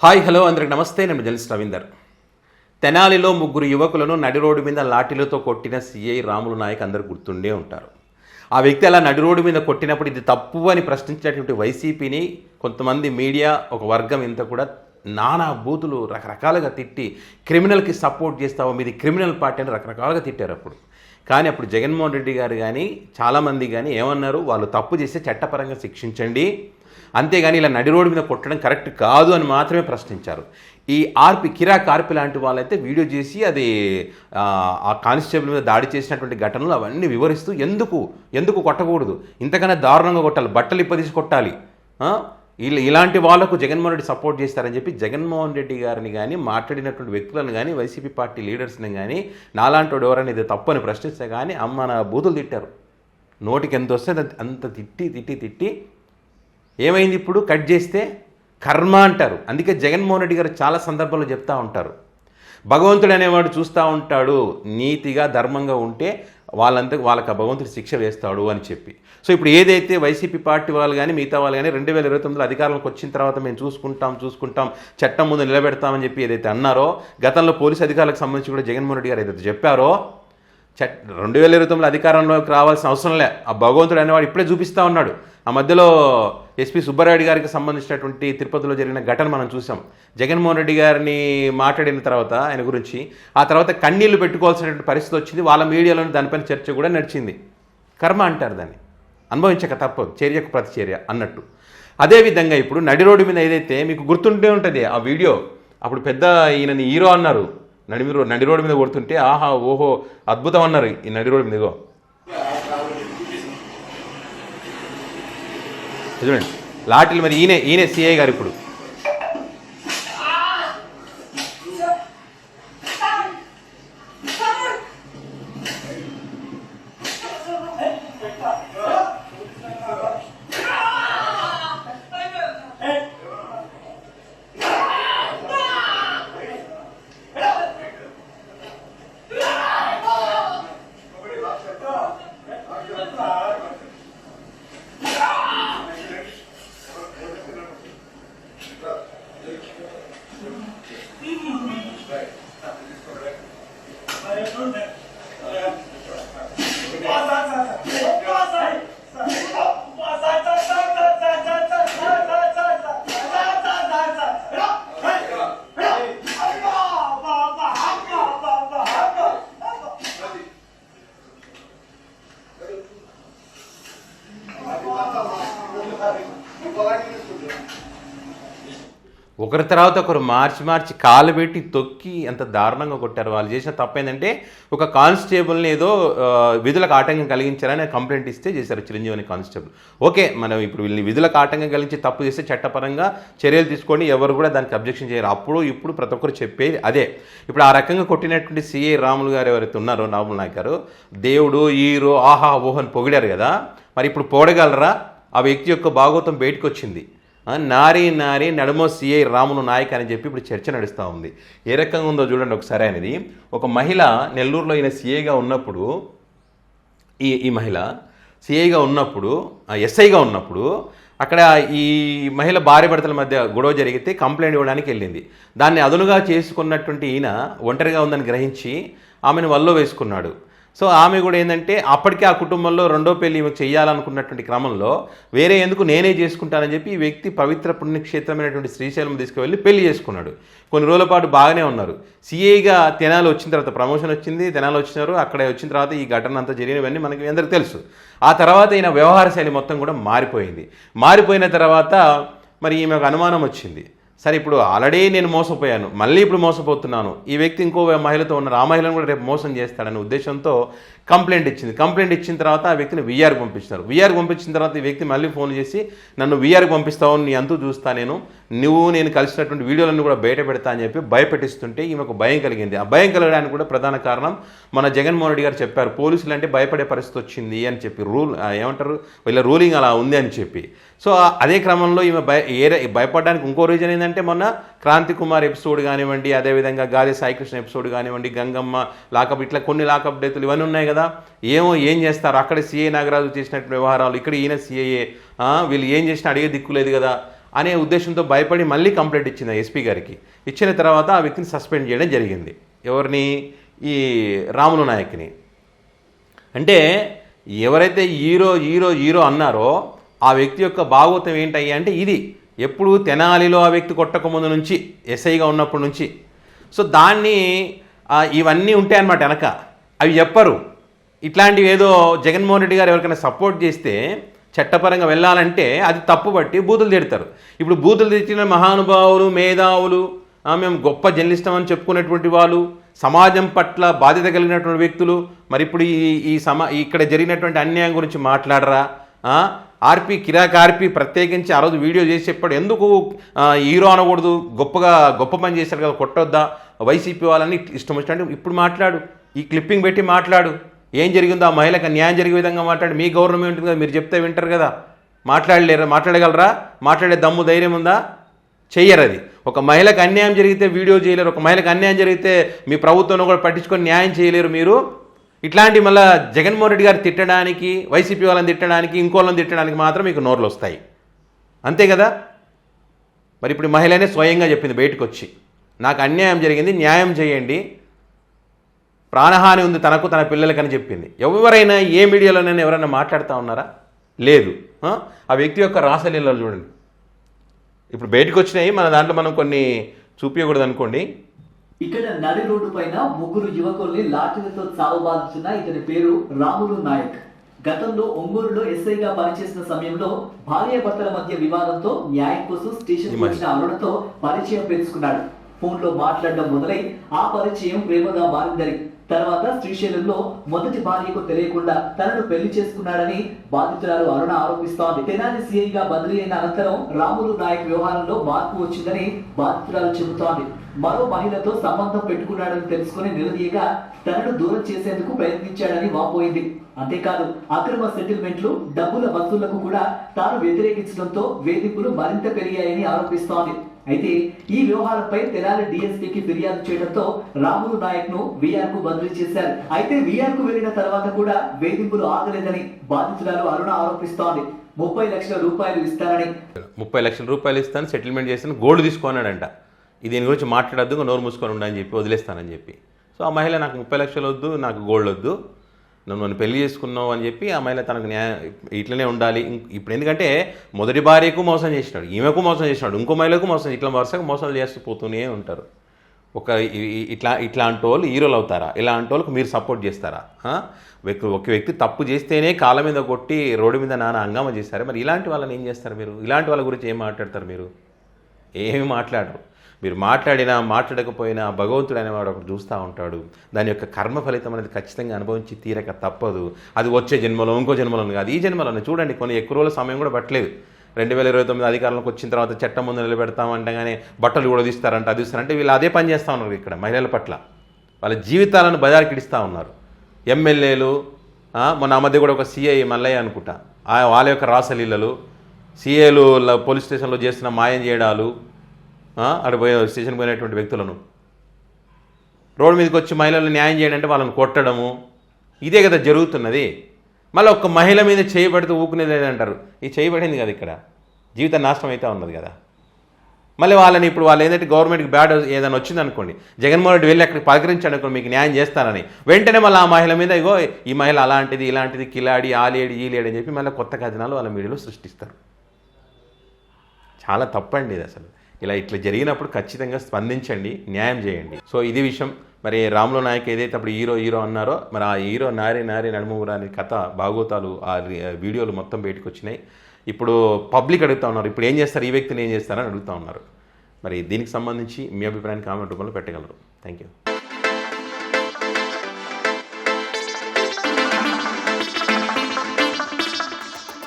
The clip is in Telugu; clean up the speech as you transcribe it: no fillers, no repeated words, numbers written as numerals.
హాయ్ హలో అందరికి నమస్తే. నేను జర్నలిస్ట్ రవీందర్. తెనాలిలో ముగ్గురు యువకులను నడి రోడ్డు మీద లాఠీలతో కొట్టిన సిఐ రాములు నాయక్ అందరూ గుర్తుండే ఉంటారు. ఆ వ్యక్తి అలా నడి రోడ్డు మీద కొట్టినప్పుడు ఇది తప్పు అని ప్రశ్నించినటువంటి వైసీపీని కొంతమంది మీడియా ఒక వర్గం ఇంత కూడా నానా బూతులు రకరకాలుగా తిట్టి క్రిమినల్కి సపోర్ట్ చేస్తావో మీది క్రిమినల్ పార్టీ అని రకరకాలుగా తిట్టారు. కానీ అప్పుడు జగన్మోహన్ రెడ్డి గారు కానీ చాలామంది కానీ ఏమన్నారు, వాళ్ళు తప్పు చేస్తే చట్టపరంగా శిక్షించండి, అంతేగాని ఇలా నడి రోడ్డు మీద కొట్టడం కరెక్ట్ కాదు అని మాత్రమే ప్రశ్నించారు. ఈ కిరాక్ ఆర్పి లాంటి వాళ్ళైతే వీడియో చేసి అది ఆ కానిస్టేబుల్ మీద దాడి చేసినటువంటి ఘటనలు అవన్నీ వివరిస్తూ ఎందుకు కొట్టకూడదు, ఇంతకన్నా దారుణంగా కొట్టాలి, బట్టలు ఇప్పదీసి కొట్టాలి, ఇలాంటి వాళ్ళకు జగన్మోహన్ రెడ్డి సపోర్ట్ చేస్తారని చెప్పి జగన్మోహన్ రెడ్డి గారిని కానీ మాట్లాడినటువంటి వ్యక్తులను కానీ వైసీపీ పార్టీ లీడర్స్ని కానీ నాలాంటి వాడు ఎవరైనా ఇది తప్పు అని ప్రశ్నిస్తే కానీ అమ్మ నా బూతులు తిట్టారు. నోటికి ఎంత వస్తే అంత తిట్టి ఏమైంది, ఇప్పుడు కట్ చేస్తే కర్మ అంటారు. అందుకే జగన్మోహన్ రెడ్డి గారు చాలా సందర్భాల్లో చెప్తూ ఉంటారు, భగవంతుడు అనేవాడు చూస్తూ ఉంటాడు, నీతిగా ధర్మంగా ఉంటే వాళ్ళకి భగవంతుడు శిక్ష వేస్తాడు అని చెప్పి. సో ఇప్పుడు ఏదైతే వైసీపీ పార్టీ వాళ్ళు కానీ మిగతా వాళ్ళు కానీ 2029 అధికారంలోకి వచ్చిన తర్వాత మేము చూసుకుంటాం చట్టం ముందు నిలబెడతామని చెప్పి ఏదైతే అన్నారో, గతంలో పోలీసు అధికారులకు సంబంధించి కూడా జగన్మోహన్ రెడ్డి గారు ఏదైతే చెప్పారో 2029 అధికారంలోకి రావాల్సిన అవసరం లే, ఆ భగవంతుడు అనేవాడు ఇప్పుడే చూపిస్తూ ఉన్నాడు. ఆ మధ్యలో ఎస్పీ సుబ్బారెడ్డి గారికి సంబంధించినటువంటి తిరుపతిలో జరిగిన ఘటన మనం చూసాం. జగన్మోహన్ రెడ్డి గారిని మాట్లాడిన తర్వాత ఆయన గురించి ఆ తర్వాత కన్నీళ్లు పెట్టుకోవాల్సినటువంటి పరిస్థితి వచ్చింది. వాళ్ళ మీడియాలోని దానిపైన చర్చ కూడా నడిచింది. కర్మ అంటారు దాన్ని, అనుభవించక తప్పదు, చర్యకు ప్రతిచర్య అన్నట్టు. అదేవిధంగా ఇప్పుడు నడి రోడ్డు మీద ఏదైతే మీకు గుర్తుంటే ఉంటుంది ఆ వీడియో, అప్పుడు పెద్ద ఈయనని హీరో అన్నారు, నడి రోడ్డు మీద కొడుతుంటే ఆహా ఓహో అద్భుతం అన్నారు. ఈ నడి రోడ్డు మీద చూడండి లాఠీలు, మరి ఈయనే సిఐ గారు ఇప్పుడు ఒకరి తర్వాత ఒకరు మార్చి కాలు పెట్టి తొక్కి ఎంత దారుణంగా కొట్టారు. వాళ్ళు చేసిన తప్పేందంటే ఒక కానిస్టేబుల్ని ఏదో విధులకు ఆటంకం కలిగించారని కంప్లైంట్ ఇస్తే చేశారు చిరంజీవి అనే కానిస్టేబుల్. ఓకే, మనం ఇప్పుడు వీళ్ళని విధులకు ఆటంకం కలిగించి తప్పు చేస్తే చట్టపరంగా చర్యలు తీసుకొని ఎవరు కూడా దానికి అబ్జెక్షన్ చేయరు. అప్పుడు ఇప్పుడు ప్రతి ఒక్కరు చెప్పేది అదే. ఇప్పుడు ఆ రకంగా కొట్టినటువంటి సిఐ రాములు గారు ఎవరైతే ఉన్నారో, రాములు నాయక్ గారు, దేవుడు హీరో ఆహా ఓహన్ పొగిడారు కదా, మరి ఇప్పుడు పోడగలరా? ఆ వ్యక్తి యొక్క భాగోతం బయటకు వచ్చింది. నారీ నడుమో సిఐ రాములు నాయక్ అని చెప్పి ఇప్పుడు చర్చ నడుస్తూ ఉంది. ఏ రకంగా ఉందో చూడండి ఒకసారి. అనేది ఒక మహిళ నెల్లూరులో ఈయన సిఐగా ఉన్నప్పుడు, ఈ మహిళ సిఐగా ఉన్నప్పుడు ఎస్ఐగా ఉన్నప్పుడు అక్కడ ఈ మహిళ భార్య భర్తల మధ్య గొడవ జరిగితే కంప్లైంట్ ఇవ్వడానికి వెళ్ళింది. దాన్ని అదునుగా చేసుకున్నటువంటి ఈయన ఒంటరిగా ఉందని గ్రహించి ఆమెను వల్లో వేసుకున్నాడు. సో ఆమె కూడా ఏంటంటే అప్పటికే ఆ కుటుంబంలో రెండో పెళ్లి ఈమెకు చేయాలనుకున్నటువంటి క్రమంలో వేరే ఎందుకు నేనే చేసుకుంటానని చెప్పి ఈ వ్యక్తి పవిత్ర పుణ్యక్షేత్రమైనటువంటి శ్రీశైలం తీసుకువెళ్ళి పెళ్లి చేసుకున్నాడు. కొన్ని రోజుల పాటు బాగానే ఉన్నారు. సిఐగా తెనాలి వచ్చిన తర్వాత ప్రమోషన్ వచ్చింది, తెనాలి వచ్చినారు. అక్కడ వచ్చిన తర్వాత ఈ ఘటన అంతా జరిగినవన్నీ మనకి అందరికీ తెలుసు. ఆ తర్వాత ఈయన వ్యవహార శైలి మొత్తం కూడా మారిపోయింది. మారిపోయిన తర్వాత మరి ఈమెకు అనుమానం వచ్చింది. సరే ఇప్పుడు ఆల్రెడీ నేను మోసపోయాను, మళ్ళీ ఇప్పుడు మోసపోతున్నాను, ఈ వ్యక్తి ఇంకో మహిళతో ఉన్నారు, ఆ మహిళను కూడా రేపు మోసం చేస్తాడనే ఉద్దేశంతో కంప్లైంట్ ఇచ్చింది. కంప్లైంట్ ఇచ్చిన తర్వాత ఆ వ్యక్తిని వీఆర్కి పంపించినారు. వీఆర్కి పంపించిన తర్వాత ఈ వ్యక్తి మళ్ళీ ఫోన్ చేసి నన్ను వీఆర్కి పంపిస్తావు, నీ అంతూ చూస్తా, నేను కలిసినటువంటి వీడియోలన్నీ కూడా బయట పెడతా అని చెప్పి భయపెట్టిస్తుంటే ఈమెకు భయం కలిగింది. ఆ భయం కలగడానికి కూడా ప్రధాన కారణం మన జగన్మోహన్ రెడ్డి గారు చెప్పారు, పోలీసులు అంటే భయపడే పరిస్థితి వచ్చింది అని చెప్పి, వీళ్ళ రూలింగ్ అలా ఉంది అని చెప్పి. సో అదే క్రమంలో ఈమె భయపడడానికి ఇంకో రీజన్ ఏంటంటే మొన్న క్రాంతి కుమార్ ఎపిసోడ్ కానివ్వండి, అదేవిధంగా గాలి సాయికృష్ణ ఎపిసోడ్ కానివ్వండి, గంగమ్మ లాకప్, ఇట్లా కొన్ని లాకప్ డేతులు ఇవన్నీ ఉన్నాయి కదా. ఏం చేస్తారు అక్కడ సిఐ నాగరాజు చేసినట్టు వ్యవహారాలు, ఇక్కడ ఈయన సిఐఏ, వీళ్ళు ఏం చేసినా అడిగే దిక్కు లేదు కదా అనే ఉద్దేశంతో భయపడి మళ్ళీ కంప్లైంట్ ఇచ్చింది ఎస్పీ గారికి. ఇచ్చిన తర్వాత ఆ వ్యక్తిని సస్పెండ్ చేయడం జరిగింది. ఎవరిని? ఈ రాములు నాయక్ని. అంటే ఎవరైతే హీరో హీరో హీరో అన్నారో ఆ వ్యక్తి యొక్క భాగవతం ఏంటయ్యా అంటే ఇది ఎప్పుడు తెనాలిలో ఆ వ్యక్తి కొట్టకముందు నుంచి, ఎస్ఐగా ఉన్నప్పటి నుంచి. సో దాన్ని ఇవన్నీ ఉంటాయన్నమాట వెనక, అవి చెప్పరు. ఇట్లాంటివి ఏదో జగన్మోహన్ రెడ్డి గారు ఎవరికైనా సపోర్ట్ చేస్తే చట్టపరంగా వెళ్ళాలంటే అది తప్పు బట్టి బూతులు తిడతారు. ఇప్పుడు బూతులు తిట్టిన మహానుభావులు, మేధావులు, మేము గొప్ప జర్నలిస్టం అని చెప్పుకునేటువంటి వాళ్ళు, సమాజం పట్ల బాధ్యత కలిగినటువంటి వ్యక్తులు మరి ఇప్పుడు ఇక్కడ జరిగినటువంటి అన్యాయం గురించి మాట్లాడరా? ఆర్పి కిరాక్ ఆర్పి ప్రత్యేకించి ఆ రోజు వీడియో చేసి చెప్పాడు, ఎందుకు హీరో అనకూడదు, గొప్ప పని చేశారు కదా, కొట్టొద్దా వైసీపీ వాళ్ళని ఇష్టం వచ్చినట్టు ఇప్పుడు మాట్లాడు, ఈ క్లిప్పింగ్ పెట్టి మాట్లాడు, ఏం జరిగిందో ఆ మహిళకు న్యాయం జరిగే విధంగా మాట్లాడు. మీ గవర్నమెంట్ ఉంటుంది కదా, మీరు చెప్తే వింటారు కదా. మాట్లాడగలరా? మాట్లాడే దమ్ము ధైర్యం ఉందా? చెయ్యరు. అది ఒక మహిళకు అన్యాయం జరిగితే వీడియో చేయలేరు, ఒక మహిళకు అన్యాయం జరిగితే మీ ప్రభుత్వం కూడా పట్టించుకొని న్యాయం చేయలేరు మీరు. ఇట్లాంటి మళ్ళీ జగన్మోహన్ రెడ్డి గారు తిట్టడానికి, వైసీపీ వాళ్ళని తిట్టడానికి, ఇంకోళ్ళని తిట్టడానికి మాత్రం మీకు నోర్లు వస్తాయి, అంతే కదా. మరి ఇప్పుడు మహిళనే స్వయంగా చెప్పింది బయటకు వచ్చి, నాకు అన్యాయం జరిగింది, న్యాయం చేయండి, ప్రాణహాని ఉంది తనకు తన పిల్లలకని చెప్పింది. ఎవరైనా ఏ మీడియాలోనైనా ఎవరైనా మాట్లాడుతూ ఉన్నారా? లేదు. ఆ వ్యక్తి యొక్క రాసలీలలు చూడండి ఇప్పుడు బయటకు వచ్చినాయి. మన దాంట్లో మనం కొన్ని చూపించకూడదు అనుకోండి. ఇక్కడ నడి రోడ్డు పైన ముగ్గురు యువకుల్ని లాఠీలతో చావబాదుతున్న ఇతని పేరు రాములు నాయక్. గతంలో ఒంగోలులో ఎస్ఐగా పనిచేసిన సమయంలో భార్యాభర్తల మధ్య వివాదంతో న్యాయం కోసం స్టేషన్ వచ్చిన అరుణతో పరిచయం పెంచుకున్నాడు. ఫోన్ లో మాట్లాడడం మొదలై ఆ పరిచయం ప్రేమగా మారిందని, తర్వాత శ్రీశైలంలో మొదటి భార్యకు తెలియకుండా తనను పెళ్లి చేసుకున్నాడని బాధితురాలు అరుణ ఆరోపిస్తోంది. తెనాలి సిఐగా బదిలీ అయిన అనంతరం రాములు నాయక్ వ్యవహారంలో మార్పు వచ్చిందని బాధితురాలు చెబుతోంది. మరో మహిళతో సంబంధం పెట్టుకున్నాడని తెలుసుకుని నిలదీయగా తనను దూరం చేసేందుకు ప్రయత్నించాడని వాపోయింది. అంతేకాదు అక్రమ సెటిల్మెంట్లు, డబ్బుల వసూళ్లకు కూడా తాను వ్యతిరేకించడంతో వేధింపులు మరింత పెరిగాయని ఆరోపిస్తోంది. అయితే ఈ వ్యవహారంపై తెనాలి డీఎస్పీకి ఫిర్యాదు చేయడంతో రాములు నాయక్ ను వీఆర్ కు బదిలీ చేశారు. అయితే వీఆర్ కు వెళ్లిన తర్వాత కూడా వేధింపులు ఆగలేదని బాధితురాలు అరుణ ఆరోపిస్తోంది. 30 లక్షల రూపాయలు ఇస్తానని, 30 లక్షల రూపాయలు ఇస్తాను, సెటిల్మెంట్ చేస్తాను, గోల్డ్ తీసుకున్నాడంట. దీని గురించి మాట్లాడద్దు, నోరు మూసుకొని ఉండని చెప్పి వదిలేస్తానని చెప్పి. సో ఆ మహిళ నాకు 30 లక్షలు వద్దు, నాకు గోల్డ్ వద్దు, నన్ను పెళ్లి చేసుకున్నావు అని చెప్పి ఆ మహిళ తనకు ఇట్లనే ఉండాలి. ఇప్పుడు ఎందుకంటే మొదటి భార్యకు మోసం చేసినాడు, ఈమెకు మోసం చేసినాడు, ఇంకో మహిళకు మోసం, ఇట్లా వరుసగా మోసాలు చేస్తూ పోతూనే ఉంటారు. ఇట్లాంటి వాళ్ళు హీరోలు అవుతారా? ఇలాంటి వాళ్ళకు మీరు సపోర్ట్ చేస్తారా? ఒక వ్యక్తి తప్పు చేస్తేనే కాళ్ళ మీద కొట్టి రోడ్డు మీద నాన్న హంగామా చేస్తారు. మరి ఇలాంటి వాళ్ళని ఏం చేస్తారు మీరు? ఇలాంటి వాళ్ళ గురించి ఏం మాట్లాడతారు మీరు? ఏమి మాట్లాడరు. మీరు మాట్లాడినా మాట్లాడకపోయినా భగవంతుడు అనేవాడు ఒకటి చూస్తూ ఉంటాడు. దాని యొక్క కర్మ ఫలితం అనేది ఖచ్చితంగా అనుభవించి తీరక తప్పదు. అది వచ్చే జన్మలో, ఇంకో జన్మలో కాదు, ఈ జన్మలోనే. చూడండి, కొన్ని ఎక్కువ రోజుల సమయం కూడా పట్టలేదు. 2029 అధికారంలోకి వచ్చిన తర్వాత చట్టం ముందు నిలబెడతామంటగానే బట్టలు కూడా తీస్తారంట, అది ఇస్తారంటే వీళ్ళు అదే పని చేస్తూ ఉన్నారు. ఇక్కడ మహిళల పట్ల వాళ్ళ జీవితాలను బజారుకి ఇడిస్తూ ఉన్నారు. ఎమ్మెల్యేలు, మొన్న ఆ మధ్య కూడా ఒక సిఐ మల్లయ్య అనుకుంటా, వాళ్ళ యొక్క రాసలీలలు, సిఐలు పోలీస్ స్టేషన్లో చేస్తున్న మాయం చేయడాలు, అక్కడ స్టేషన్ పోయినటువంటి వ్యక్తులను రోడ్డు మీదకి వచ్చి మహిళలు న్యాయం చేయండి అంటే వాళ్ళని కొట్టడము, ఇదే కదా జరుగుతున్నది. మళ్ళీ ఒక్క మహిళ మీద చేయబడితే ఊకునేది అంటారు. ఈ చేయబడింది కదా, ఇక్కడ జీవిత నాశనం అయితే ఉన్నది కదా. మళ్ళీ వాళ్ళని ఇప్పుడు వాళ్ళు ఏంటంటే గవర్నమెంట్కి బ్యాడ్ ఏదైనా వచ్చింది అనుకోండి, జగన్మోహన్ రెడ్డి వెళ్ళి అక్కడికి పలకరించాడు అనుకోండి, మీకు న్యాయం చేస్తానని, వెంటనే మళ్ళీ ఆ మహిళ మీద ఇగో ఈ మహిళ అలాంటిది, ఇలాంటిది, కిలాడి, ఆలేడి, ఈలేడి అని చెప్పి మళ్ళీ కొత్త కథనాలు వాళ్ళ మీడియాలో సృష్టిస్తారు. చాలా తప్పండి ఇది అసలు. ఇట్లా జరిగినప్పుడు ఖచ్చితంగా స్పందించండి, న్యాయం చేయండి. సో ఇది విషయం. మరి రాములు నాయక్ ఏదైతే అప్పుడు హీరో అన్నారో, మరి ఆ హీరో నారి నడుమురాని కథ భాగవతాలు, ఆ వీడియోలు మొత్తం బయటకు వచ్చినాయి. ఇప్పుడు పబ్లిక్ అడుగుతూ ఉన్నారు, ఇప్పుడు ఏం చేస్తారు, ఈ వ్యక్తిని ఏం చేస్తారని అడుగుతూ ఉన్నారు. మరి దీనికి సంబంధించి మీ అభిప్రాయాన్ని కామెంట్ రూపంలో పెట్టగలరు. Thank you.